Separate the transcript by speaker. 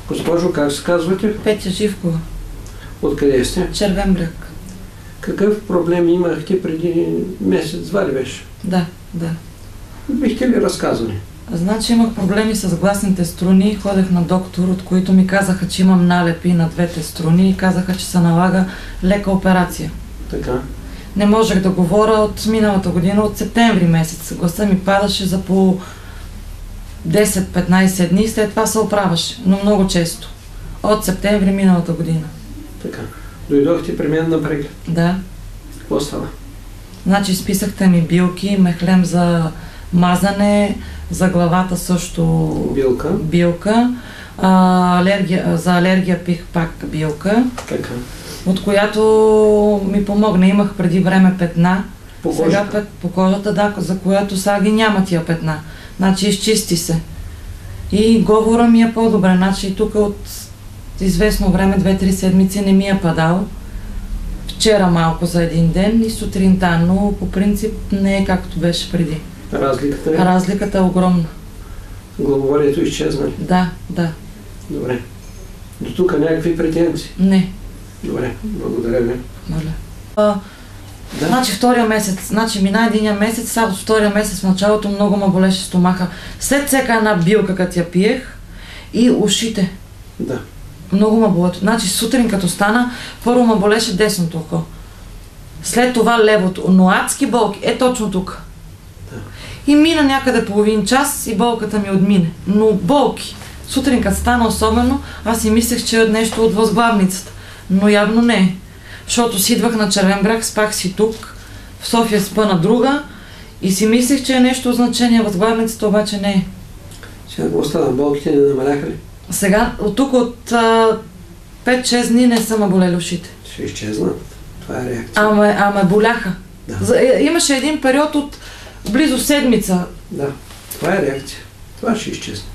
Speaker 1: Госпожо, как се казвате?
Speaker 2: Петя Живкова.
Speaker 1: Откъде сте?
Speaker 2: Червен бряг.
Speaker 1: Какъв проблем имахте преди месец-два ли беше?
Speaker 2: Да.
Speaker 1: Бихте ли разказали?
Speaker 2: Значи имах проблеми с гласните струни, ходех на доктор, от които ми казаха, че имам налепи на двете струни и казаха, че се налага лека операция.
Speaker 1: Така.
Speaker 2: Не можех да говоря от миналата година, от септември месец. Гласа ми падаше за по 10-15 дни, след това се оправяше, но много често. От септември миналата година.
Speaker 1: Така. Дойдохте при мен на преглед.
Speaker 2: Да.
Speaker 1: Какво става?
Speaker 2: Значи изписахте ми билки, мехлем за мазане, за главата също билка. За алергия пих пак билка,
Speaker 1: Така.
Speaker 2: от която ми помогна. Имах преди време петна.
Speaker 1: По кожата?
Speaker 2: Сега по кожата, да, за която сега ги няма тия петна. Значи изчисти се. И говора ми е по-добре. Значи тук от известно време, 2-3 седмици не ми е падал. Вчера малко за един ден и сутринта, но по принцип не е както беше преди.
Speaker 1: Разликата е?
Speaker 2: Разликата е огромна.
Speaker 1: Главоболието изчезна ли?
Speaker 2: Да.
Speaker 1: Добре. До тук някакви претенции?
Speaker 2: Не.
Speaker 1: Добре, благодаря ви.
Speaker 2: Моля.
Speaker 1: Да?
Speaker 2: Значи втория месец, мина единия месец, сега от втория месец в началото много ме болеше стомаха. След всяка една билка, като я пиех, и ушите.
Speaker 1: Да.
Speaker 2: Много ме болят. Значи сутрин като стана, първо ме болеше десното око. След това левото. Но адски болки. Е точно тук.
Speaker 1: Да.
Speaker 2: И мина някъде половин час и болката ми отмине. Но болки. Сутрин като стана особено, аз си мислех, че е нещо от възглавницата. Но явно не е. Защото си идвах на Червен бряг, спах си тук, в София спа на друга и си мислех, че е нещо от значение. Възглавницата обаче не е.
Speaker 1: Сега какво стана? Болките не намаляха ли?
Speaker 2: Сега, от тук от 5-6 дни не са ме болели ушите.
Speaker 1: Ще изчезнат. Това е реакция.
Speaker 2: Ама боляха.
Speaker 1: Да.
Speaker 2: Имаше един период от близо седмица.
Speaker 1: Да. Това е реакция. Това ще изчезне.